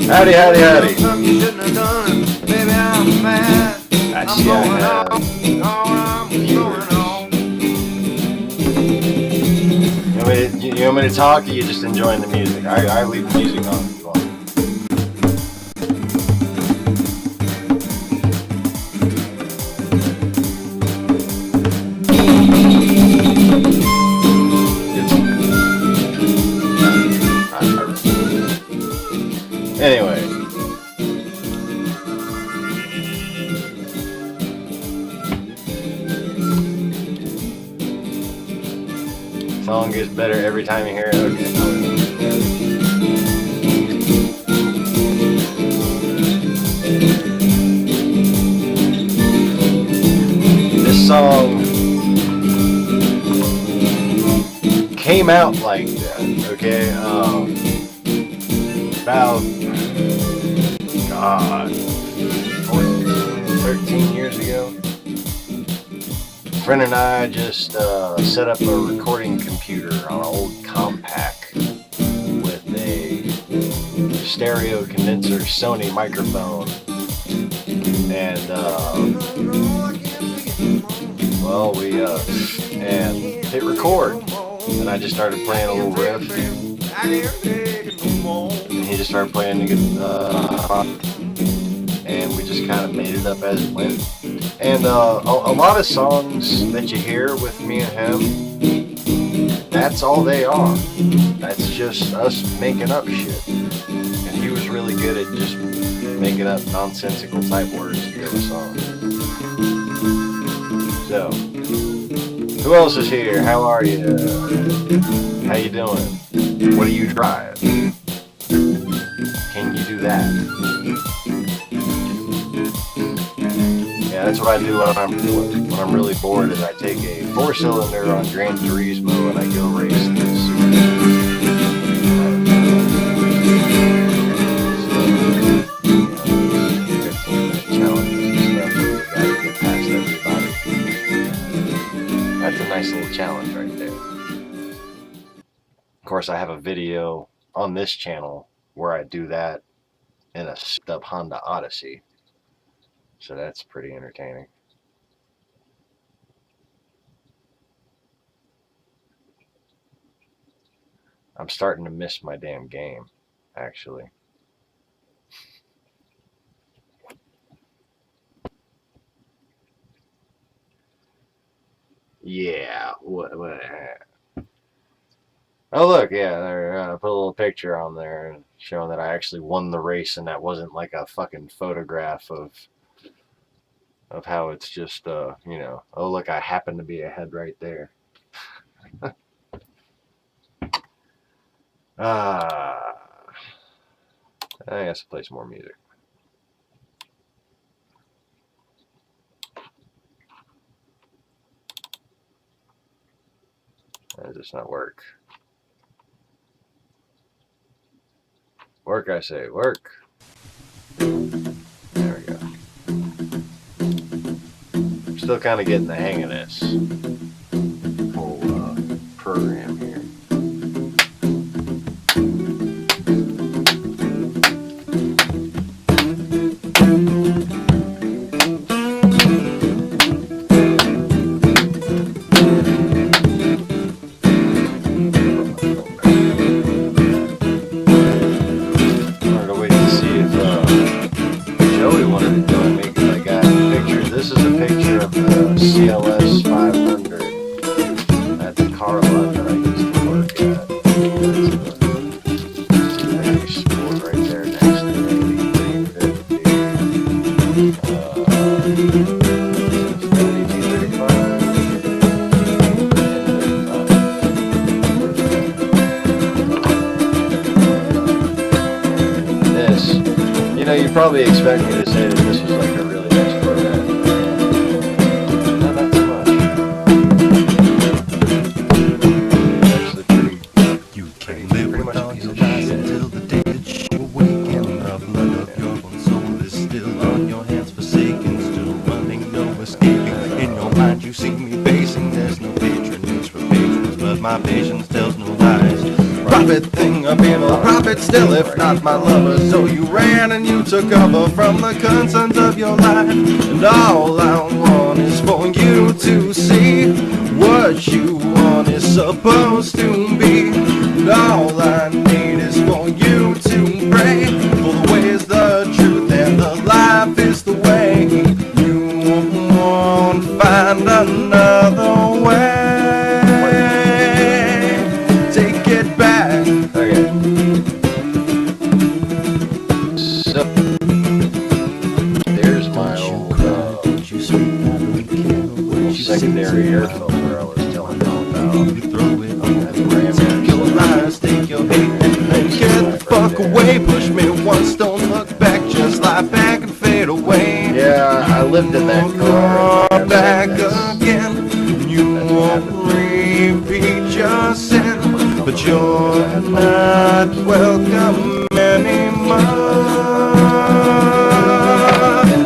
Howdy, howdy, howdy. You want me to talk, or you just enjoying the music? I leave the music on if you want. Anyway. Song gets better every time you hear it. Okay. This song came out like that, okay? About, God, 14, 13 years ago. A friend and I just set up a recording computer on an old compact with a stereo condenser Sony microphone, and well, we and hit record, and I just started playing a little riff, and he just started playing the guitar, and we just kind of made it up as it went. And a lot of songs that you hear with me and him, that's all they are. That's just us making up shit. And he was really good at just making up nonsensical type words to go with songs. So, who else is here? How are you? How you doing? What do you drive? Can you do that? Yeah, that's what I do when I'm really bored. Is I take a 4-cylinder on Gran Turismo and I go race this. That's a nice little challenge right there. Of course, I have a video on this channel where I do that in a stuck Honda Odyssey. So that's pretty entertaining. I'm starting to miss my damn game, actually. Yeah, what? Oh look, yeah, there. Put a little picture on there showing that I actually won the race, and that wasn't like a fucking photograph of how it's just you know. Oh look, I happen to be ahead right there. I guess I'll play some more music. Does this not work? Work, I say, work. There we go. I'm still kind of getting the hang of this whole program here. CLS 500 at the car lot that I used to work at. It's a very sport right there next to the 8235. This, you know, you probably expect me to say that this was like a really nice Corvette. My patience tells no lies. Profit thing, I've been a prophet still, if not my lover. So you ran and you took cover from the concerns of your life. And all I want is for you to see what you want is supposed to be. And all I need is for you to pray, for the way is the truth and the life is the way. You won't find another way. Secondary air filter I was telling you about. You throw it on that ram, take your lies, take your hate, and then get the fuck away. Push me once, don't look back, just lie back and fade away. Yeah, I lived in that car. Back again, you won't repeat your sin, but you're not welcome anymore.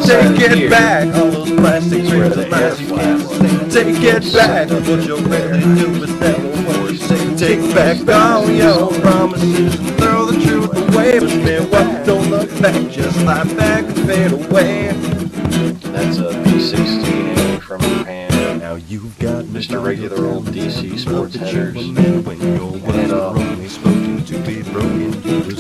Take it back, all those plastic rings, those lies you can't sustain. Take it back, what you're ready to do is never what you say. Take back all your promises and throw the truth away. But me, what? Don't look back, just lie back and fade away. That's a P16 from Japan. Now you've got Mr. Regular old DC sports headers.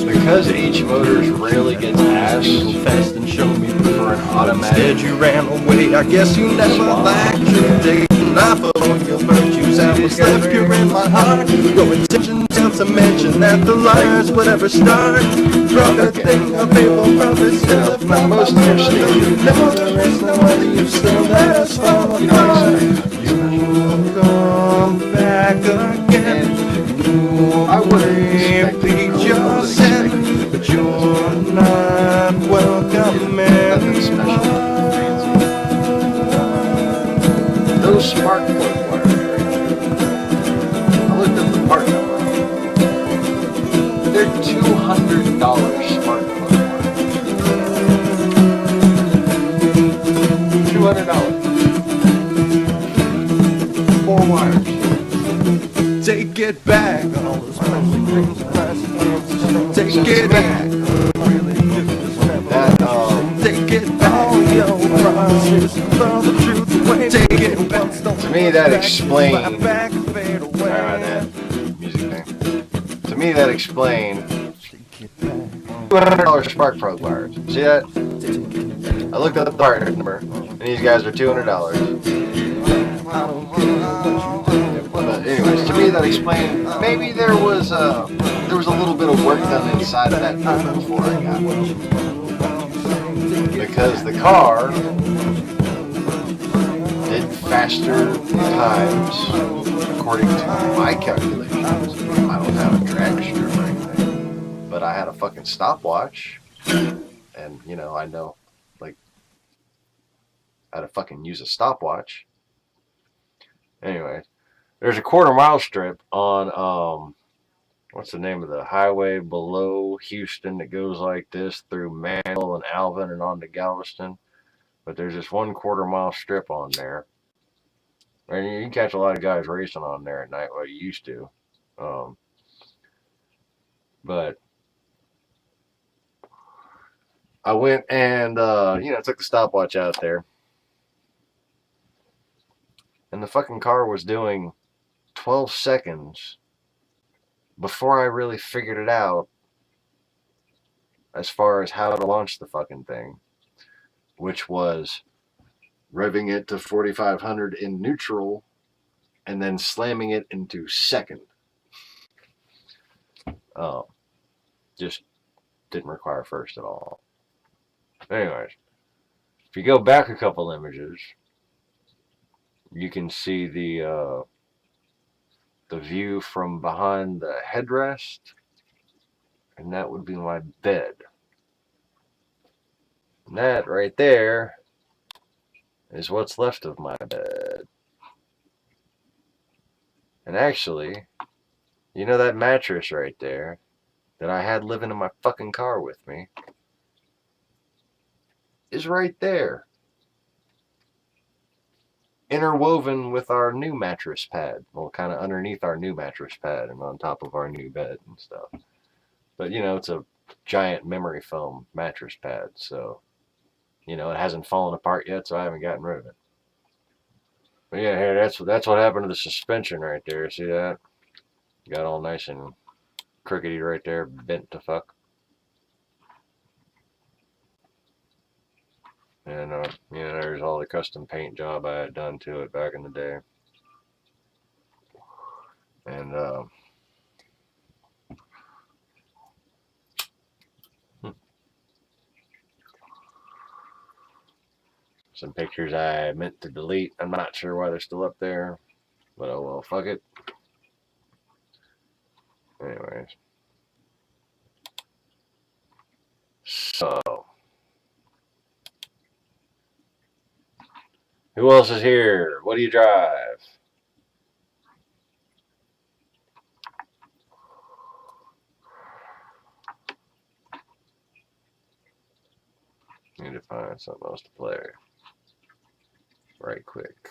Because each motor's rarely gets asked fast and show me for an automatic. Instead you ran away, I guess you never liked your day. I follow your virtues, I was left here in my heart. Your intentions help to mention that the liars would ever start. Profit thing, a paper profit still, if not most of your sleep. You know there is no other, you still let us fall apart. You will come back again. I wouldn't repeat your sin, but you're not welcome anymore. Those spark plug wires right there. I looked up the part number. They're $200 spark plug wires. $200. 4 wires. Take it back, all those plastic rings and plastic cans. Take it back. Take it back. All your promises, throw the truth away. Take it back. To me, that explained. Alright, that music thing. To me, that explained $200 spark plug wires. See that? I looked up the part number, and these guys are $200. But anyways, to me, theory that explained maybe there was a little bit of work done inside of that car before I got it. Because the car did faster times, according to my calculations. I don't have a drag strip or anything, but I had a fucking stopwatch, and you know, I know, like, how to fucking use a stopwatch. Anyway, there's a quarter-mile strip on what's the name of the highway below Houston that goes like this through Mantle and Alvin and on to Galveston. But there's this 1/4 mile strip on there. And you can catch a lot of guys racing on there at night, well, you used to. But I went and, took the stopwatch out there. And the fucking car was doing 12 seconds before I really figured it out as far as how to launch the fucking thing, which was revving it to 4,500 in neutral and then slamming it into second. Just didn't require first at all. Anyways, if you go back a couple images, you can see the view from behind the headrest, and that would be my bed. And that right there is what's left of my bed. And actually, you know that mattress right there that I had living in my fucking car with me is right there. Interwoven with our new mattress pad. Well, kind of underneath our new mattress pad and on top of our new bed and stuff. But, you know, it's a giant memory foam mattress pad. So, you know, it hasn't fallen apart yet, so I haven't gotten rid of it. But yeah, here, that's what happened to the suspension right there. See that? Got all nice and crookedy right there, bent to fuck. And, there's all the custom paint job I had done to it back in the day. And, some pictures I meant to delete. I'm not sure why they're still up there, but oh well, fuck it. Anyways. So, who else is here? What do you drive? Need to find something else to play. Right quick.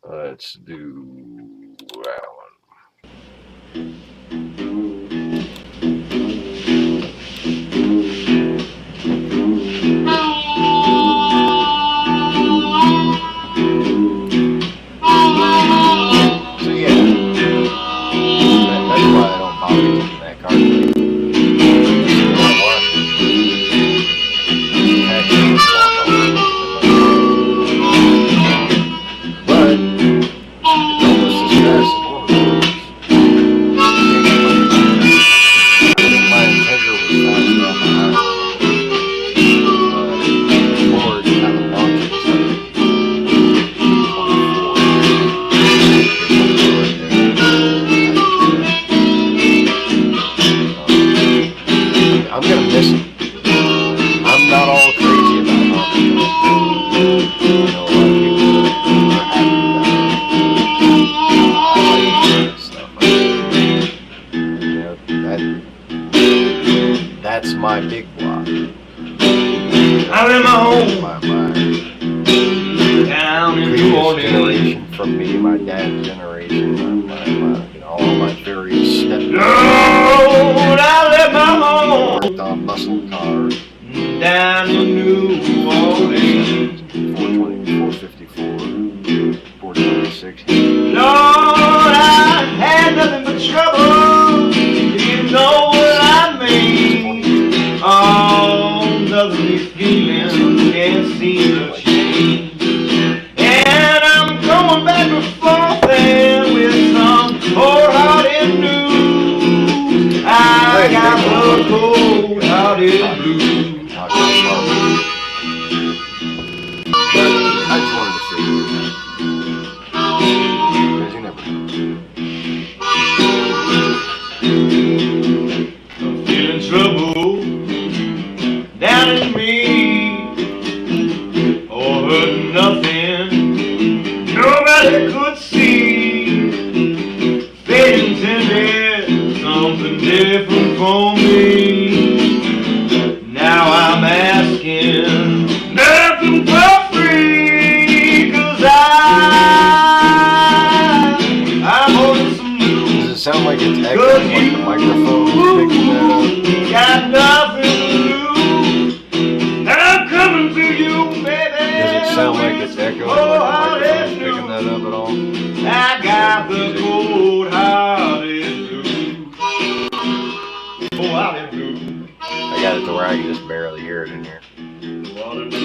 Let's do that one. That's my big block. I'm in my home. Down in New Orleans. Generation from me, my dad's generation, all my various steps. Lord, I left my home. Worked on muscle cars. Down in New Orleans. 420, 454, working on 60. Lord, I had nothing but trouble. You know what I mean. Oh, nothing feeling can't seem to change. And I'm coming back and forth there with some cold-hearted news. I got the cold-hearted blues. I just wanted to see. Because you never know. I'm feeling trouble down in me, or hurting nothing nobody could see. Fate intended something different for me. Now I'm asking nothing for free, 'cause I'm holding some news. Does it sound like it's echoing, like the microphone is picking that up? Got nothing to lose. I'm coming to you, baby. Does it sound like it's echoing, like the microphone is picking that up at all? I got the cold-hearted blues. Cold-hearted blues. I got it to where I can just barely hear it in here. Cold-hearted blues.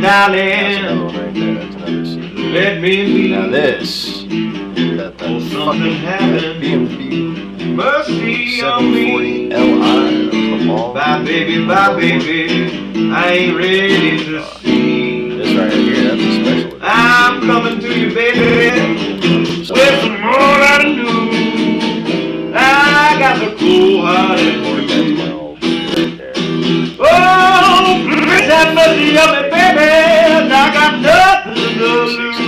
Darling, let me be. Now this, that something happened. B&B Mercy on me. 740 Li. Bye baby, I ain't ready to see. This right here, that's a special. I'm coming to you, baby, with some more I do. I got the cool-hearted blues. Oh, please have mercy on me, baby. I got nothing to lose.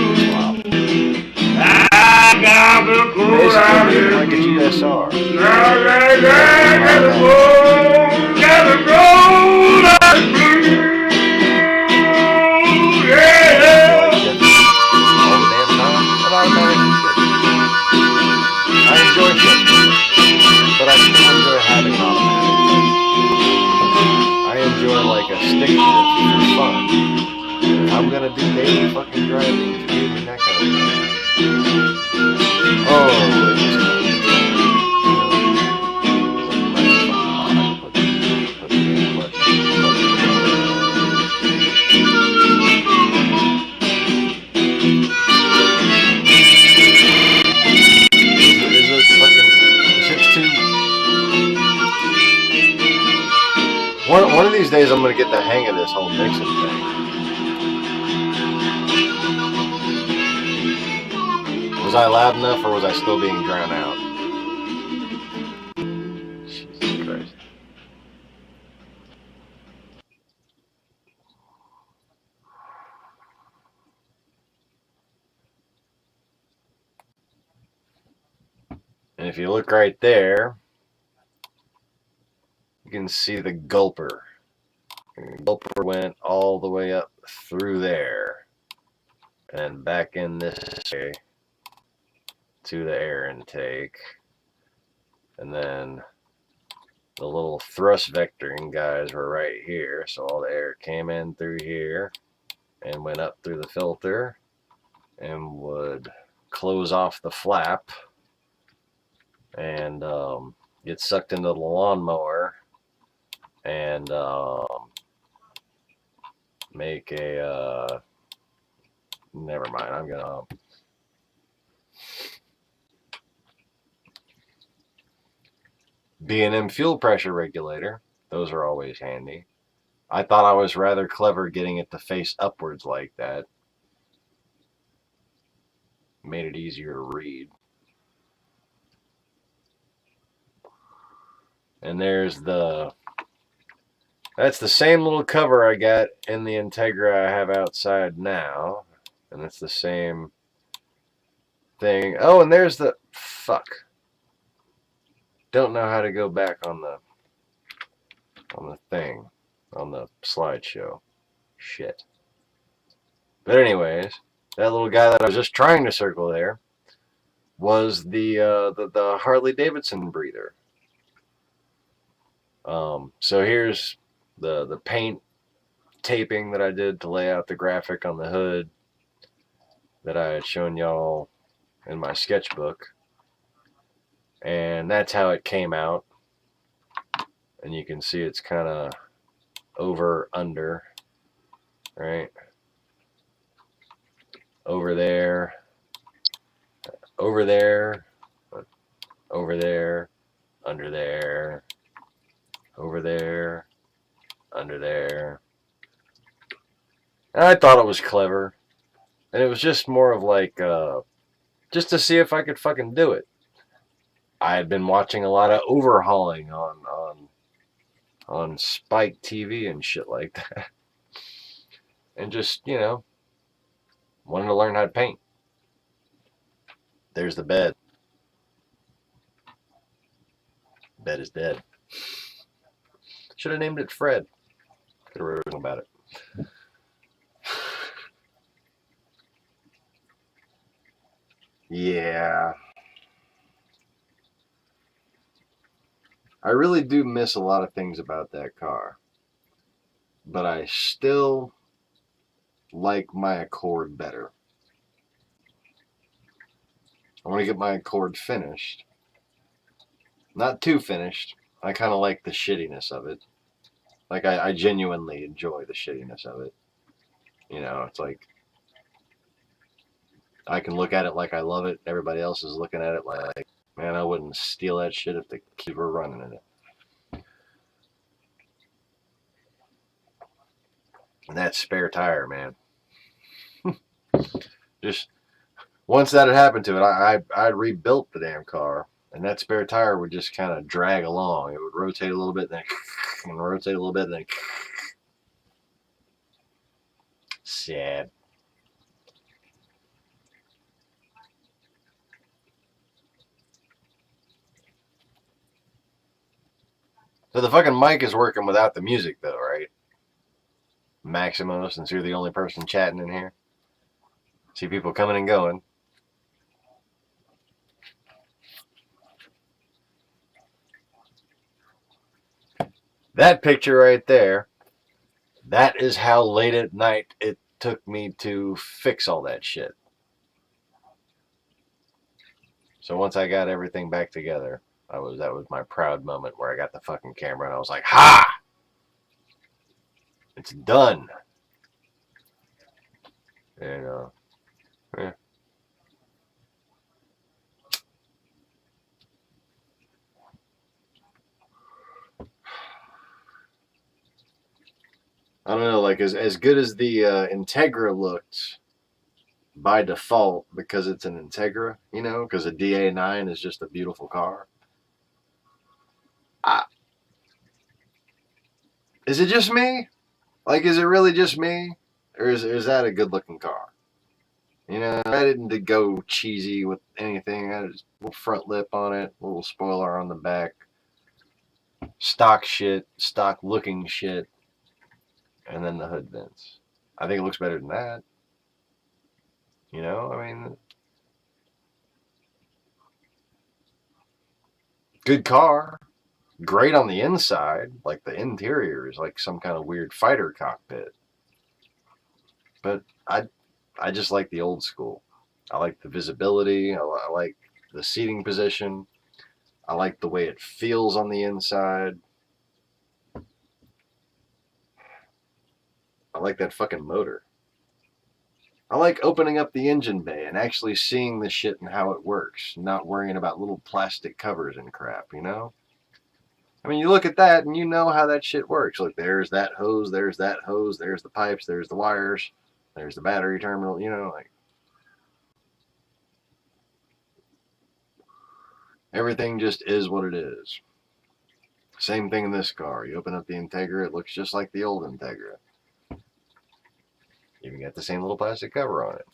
I got the cool-hearted like a GSR. Got the cool-hearted blues. Yeah. All the damn time, but I enjoy shit, but I still enjoy having an automatic. I enjoy like a stick shift for fun. I'm gonna do daily fucking driving to give me that kind of thing. Oh, it's just one of these days I'm gonna get the hang of this whole mixing thing. Was I loud enough or was I still being drowned out? Jesus Christ. And if you look right there, you can see the gulper. The gulper went all the way up through there and back in this way to the air intake. And then the little thrust vectoring guys were right here. So all the air came in through here and went up through the filter and would close off the flap and get sucked into the lawnmower and make a never mind, I'm gonna B&M fuel pressure regulator. Those are always handy. I thought I was rather clever getting it to face upwards like that. Made it easier to read. And there's that's the same little cover I got in the Integra I have outside now. And it's the same thing. Oh, and there's the, fuck. Don't know how to go back on the thing, on the slideshow. Shit. But anyways, that little guy that I was just trying to circle there was the Harley Davidson breather. So here's the paint taping that I did to lay out the graphic on the hood that I had shown y'all in my sketchbook. And that's how it came out. And you can see it's kind of over under, right? Over there, over there, over there, under there, over there, under there. And I thought it was clever. And it was just more of like, just to see if I could fucking do it. I had been watching a lot of overhauling on Spike TV and shit like that. And just, you know, wanted to learn how to paint. There's the bed. Bed is dead. Should have named it Fred. Could have written about it. Yeah. I really do miss a lot of things about that car. But I still like my Accord better. I want to get my Accord finished. Not too finished. I kind of like the shittiness of it. Like, I genuinely enjoy the shittiness of it. You know, it's like, I can look at it like I love it. Everybody else is looking at it like, man, I wouldn't steal that shit if the kids were running in it. And that spare tire, man. Just, once that had happened to it, I rebuilt the damn car. And that spare tire would just kind of drag along. It would rotate a little bit, then and rotate a little bit, then sad. So the fucking mic is working without the music though, right? Maximo, since you're the only person chatting in here. See people coming and going. That picture right there, that is how late at night it took me to fix all that shit. So once I got everything back together, that was my proud moment where I got the fucking camera and I was like, ha! It's done. And yeah. I don't know, like as good as the Integra looked by default because it's an Integra, you know, because a DA9 is just a beautiful car. Is it just me? Like, is it really just me? Or is that a good looking car? You know, I didn't go cheesy with anything. I had a little front lip on it, a little spoiler on the back. Stock shit, stock looking shit, and then the hood vents. I think it looks better than that. You know, I mean, good car, great on the inside, like the interior is like some kind of weird fighter cockpit. But I just like the old school. I like the visibility. I like the seating position. I like the way it feels on the inside. I like that fucking motor. I like opening up the engine bay and actually seeing the shit and how it works, not worrying about little plastic covers and crap, you know? I mean, you look at that and you know how that shit works. Like, there's that hose, there's the pipes, there's the wires, there's the battery terminal, you know, like, everything just is what it is. Same thing in this car. You open up the Integra, it looks just like the old Integra. Even got the same little plastic cover on it.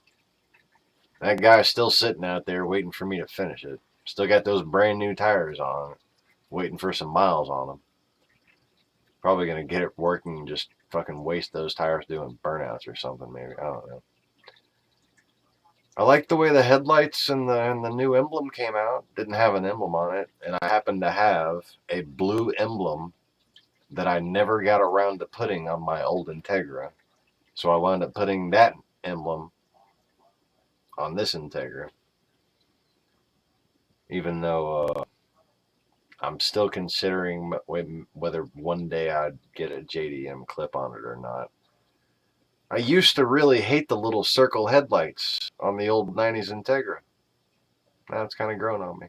That guy's still sitting out there waiting for me to finish it. Still got those brand new tires on it, waiting for some miles on them. Probably gonna get it working and just fucking waste those tires doing burnouts or something, maybe. I don't know. I like the way the headlights and the new emblem came out. Didn't have an emblem on it, and I happen to have a blue emblem that I never got around to putting on my old Integra. So I wound up putting that emblem on this Integra. Even though I'm still considering whether one day I'd get a JDM clip on it or not. I used to really hate the little circle headlights on the old 90s Integra. Now it's kind of grown on me.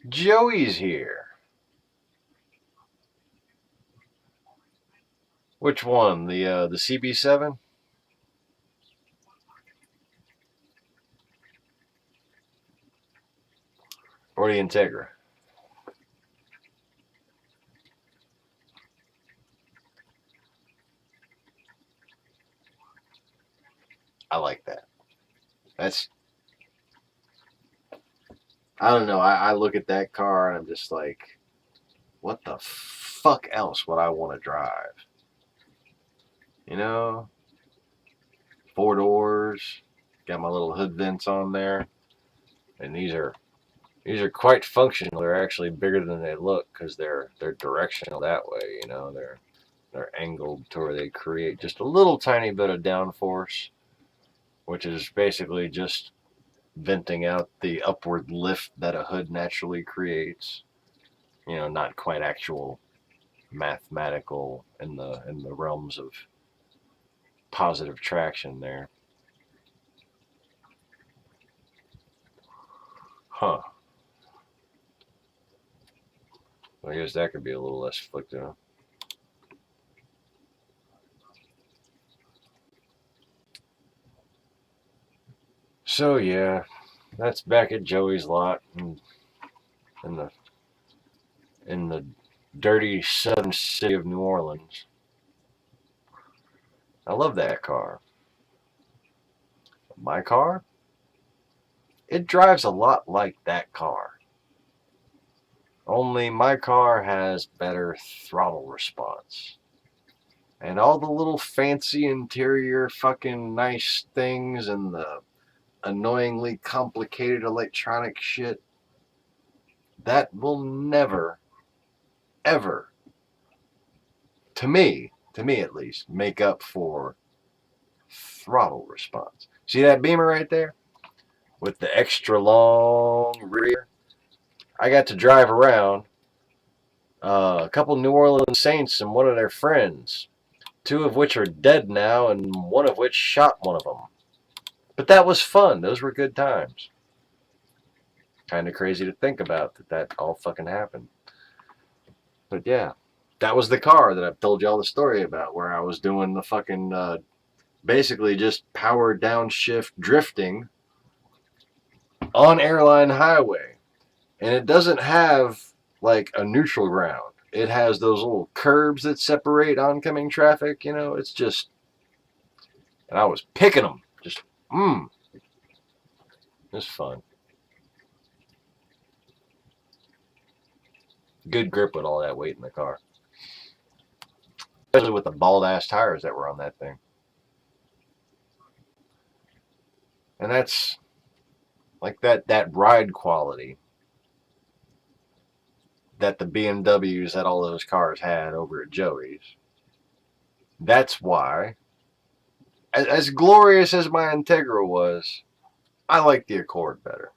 Joey's here. Which one? The CB7? Or the Integra? I like that. I don't know. I look at that car and I'm just like, what the fuck else would I want to drive? You know? 4 doors. Got my little hood vents on there. And these are quite functional. They're actually bigger than they look because they're directional that way, you know. They're angled to where they create just a little tiny bit of downforce, which is basically just venting out the upward lift that a hood naturally creates. You know, not quite actual mathematical in the realms of positive traction there. Huh. I guess that could be a little less flicked out. So yeah, that's back at Joey's lot in the dirty southern city of New Orleans. I love that car. My car? It drives a lot like that car. Only my car has better throttle response. And all the little fancy interior fucking nice things and the annoyingly complicated electronic shit, that will never, ever, to me at least, make up for throttle response. See that Beamer right there? With the extra long rear? I got to drive around a couple New Orleans Saints and one of their friends, 2 of which are dead now and one of which shot one of them. But that was fun. Those were good times. Kind of crazy to think about that all fucking happened. But yeah, that was the car that I've told you all the story about, where I was doing the fucking basically just power downshift drifting on Airline Highway. And it doesn't have like a neutral ground. it has those little curbs that separate oncoming traffic. You know, it's just, and I was picking them. Just, it's fun. Good grip with all that weight in the car. Especially with the bald ass tires that were on that thing. And that's like that ride quality that the BMWs that all those cars had over at Joey's. That's why, as glorious as my Integra was, I like the Accord better.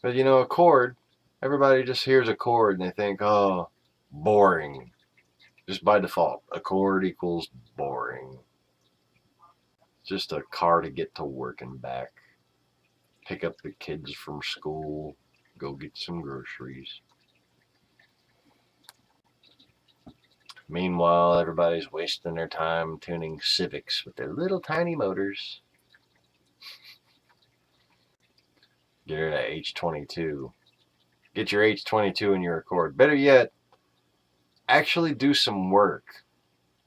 But you know, Accord, everybody just hears Accord and they think, oh, boring. Just by default, Accord equals boring. Just a car to get to work and back. Pick up the kids from school. Go get some groceries. Meanwhile, everybody's wasting their time tuning Civics with their little tiny motors. Get her to H22. Get your H22 in your Accord. Better yet, actually do some work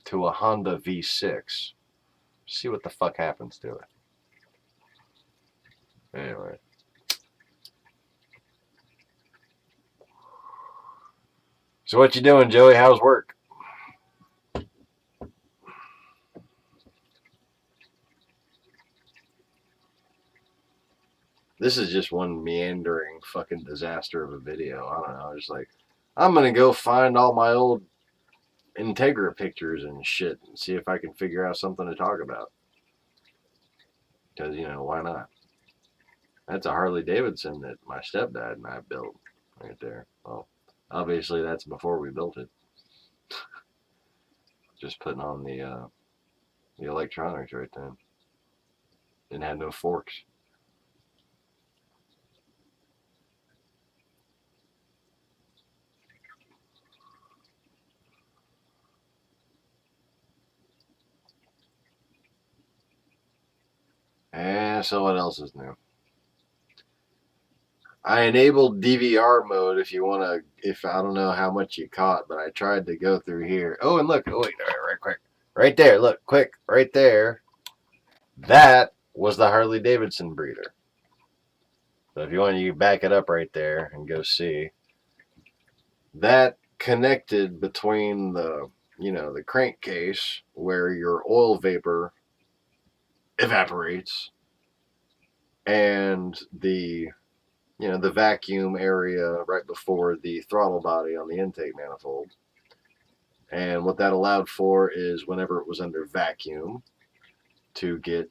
to a Honda V6. See what the fuck happens to it. Anyway. So what you doing, Joey? How's work? This is just one meandering fucking disaster of a video. I don't know. It's like, I'm going to go find all my old Integra pictures and shit and see if I can figure out something to talk about. Because, you know, why not? That's a Harley Davidson that my stepdad and I built right there. Well, obviously that's before we built it. Just putting on the electronics right then. Didn't have no forks. And so what else is new? I enabled DVR mode if you want to, if I don't know how much you caught, but I tried to go through here. Oh, and look, oh wait, right quick. Right there, look, quick, right there. That was the Harley Davidson breeder. So if you want, you back it up right there and go see. That connected between the, you know, the crankcase where your oil vapor evaporates and the, you know, the vacuum area right before the throttle body on the intake manifold. And what that allowed for is whenever it was under vacuum to get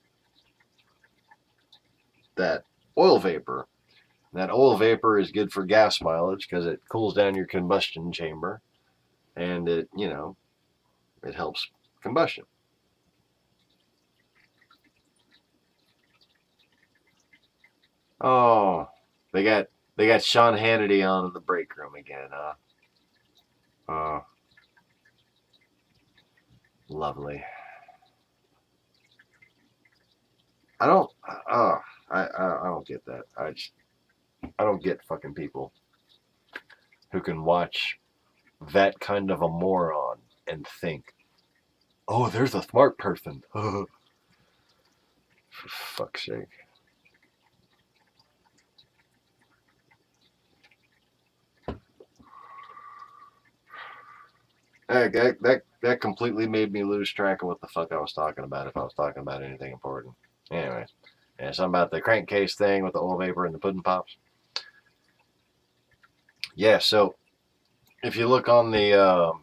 that oil vapor. That oil vapor is good for gas mileage because it cools down your combustion chamber and it, you know, it helps combustion. Oh, they got Sean Hannity on in the break room again, huh? Oh, lovely. I don't. I don't get that. I don't get fucking people who can watch that kind of a moron and think, oh, there's a smart person. For fuck's sake. That completely made me lose track of what the fuck I was talking about, if I was talking about anything important. Anyway, yeah, something about the crankcase thing with the oil vapor and the pudding pops. Yeah, so if you look on the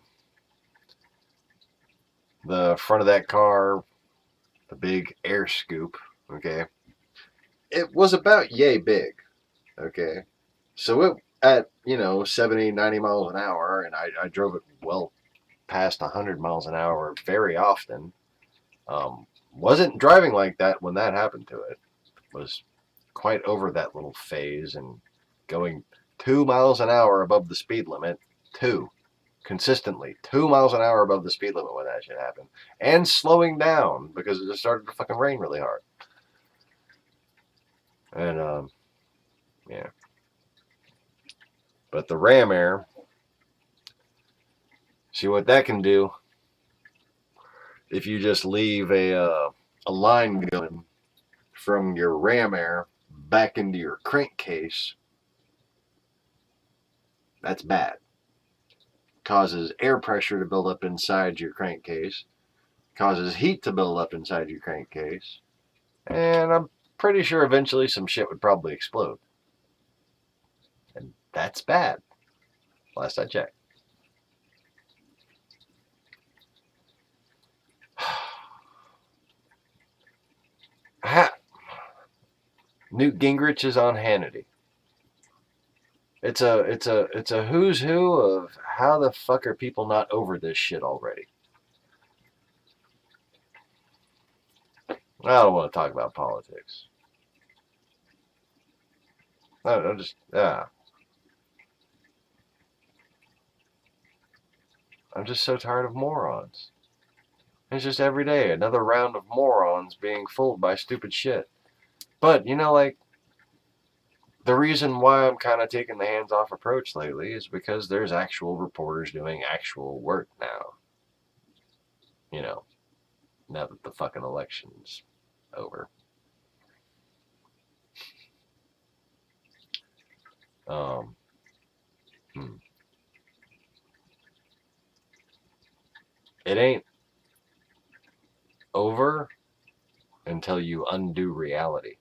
front of that car, the big air scoop, okay, it was about yay big, okay. So it, at, you know, 70, 90 miles an hour, and I drove it well past 100 miles an hour very often. Wasn't driving like that when that happened to it. Was quite over that little phase and going 2 miles an hour above the speed limit. Consistently 2 miles an hour above the speed limit when that shit happened. And slowing down because it just started to fucking rain really hard. And, yeah. But the ram air See what that can do if you just leave a line going from your ram air back into your crankcase. That's bad. Causes air pressure to build up inside your crankcase. Causes heat to build up inside your crankcase. And I'm pretty sure eventually some shit would probably explode. And that's bad. Last I checked. Newt Gingrich is on Hannity. It's a who's who of how the fuck are people not over this shit already. I don't want to talk about politics. I'm just I'm just so tired of morons. It's just every day another round of morons being fooled by stupid shit. But you know, like, the reason why I'm kind of taking the hands-off approach lately is because there's actual reporters doing actual work now. You know, now that the fucking election's over. It ain't over until you undo reality.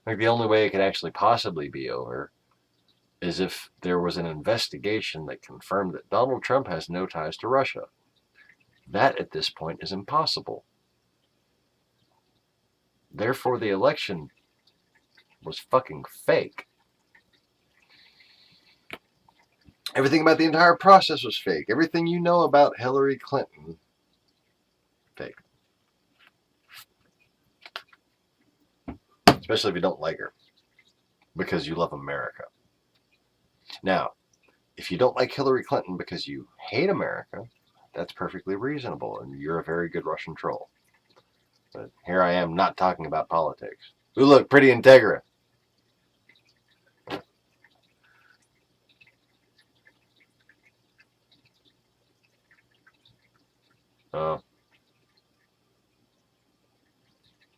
Like, the only way it could actually possibly be over is if there was an investigation that confirmed that Donald Trump has no ties to Russia. That, at this point, is impossible. Therefore, the election was fucking fake. Everything about the entire process was fake. Everything you know about Hillary Clinton, fake. Especially if you don't like her. Because you love America. Now, if you don't like Hillary Clinton because you hate America, that's perfectly reasonable, and you're a very good Russian troll. But here I am not talking about politics. Ooh, look, pretty Integra.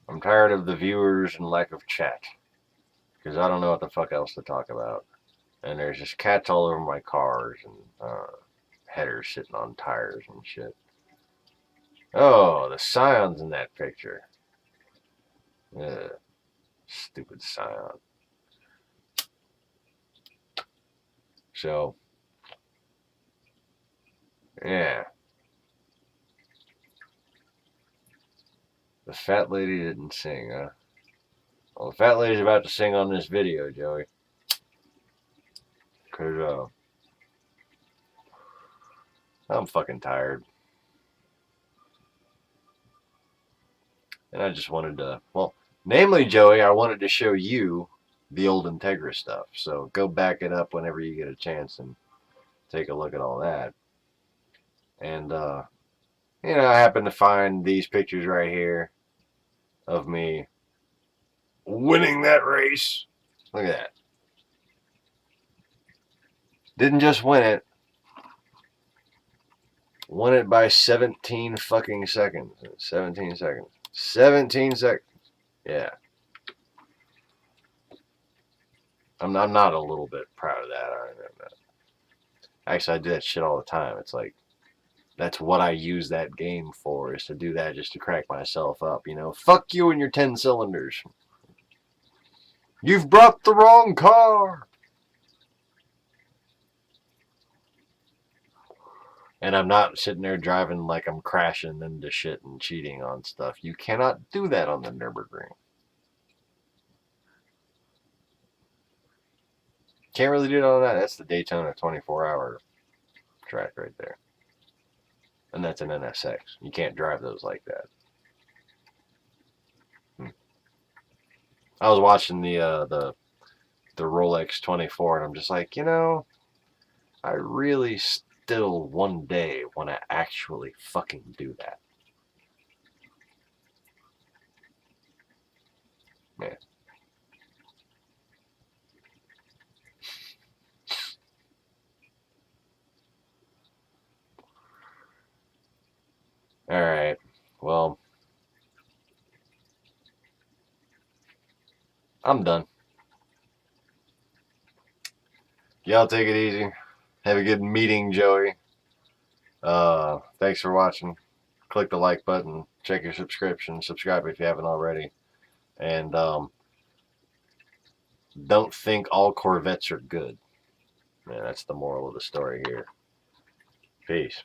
I'm tired of the viewers and lack of chat. Because I don't know what the fuck else to talk about. And there's just cats all over my cars and headers sitting on tires and shit. Oh, the Scion's in that picture. Ugh, stupid Scion. So, yeah. The fat lady didn't sing, huh? Well, the fat lady's about to sing on this video, Joey. Because, I'm fucking tired. And I just wanted to, well, namely, Joey, I wanted to show you the old Integra stuff. So go back it up whenever you get a chance and take a look at all that. And, you know, I happened to find these pictures right here of me winning that race. Look at that. Didn't just win it. Won it by 17 fucking seconds. 17 seconds. 17 seconds. Yeah. I'm not a little bit proud of that. I know that. Actually, I do that shit all the time. It's like, that's what I use that game for, is to do that just to crack myself up, you know. Fuck you and your 10 cylinders. You've brought the wrong car. And I'm not sitting there driving like I'm crashing into shit and cheating on stuff. You cannot do that on the Nürburgring. Can't really do it on that. That's the Daytona 24-hour track right there. And that's an NSX. You can't drive those like that. I was watching the Rolex 24, and I'm just like, you know, I really still one day want to actually fucking do that. Yeah. I'm done. Y'all take it easy. Have a good meeting, Joey. Thanks for watching. Click the like button. Check your subscription. Subscribe if you haven't already. And don't think all Corvettes are good. Man, that's the moral of the story here. Peace.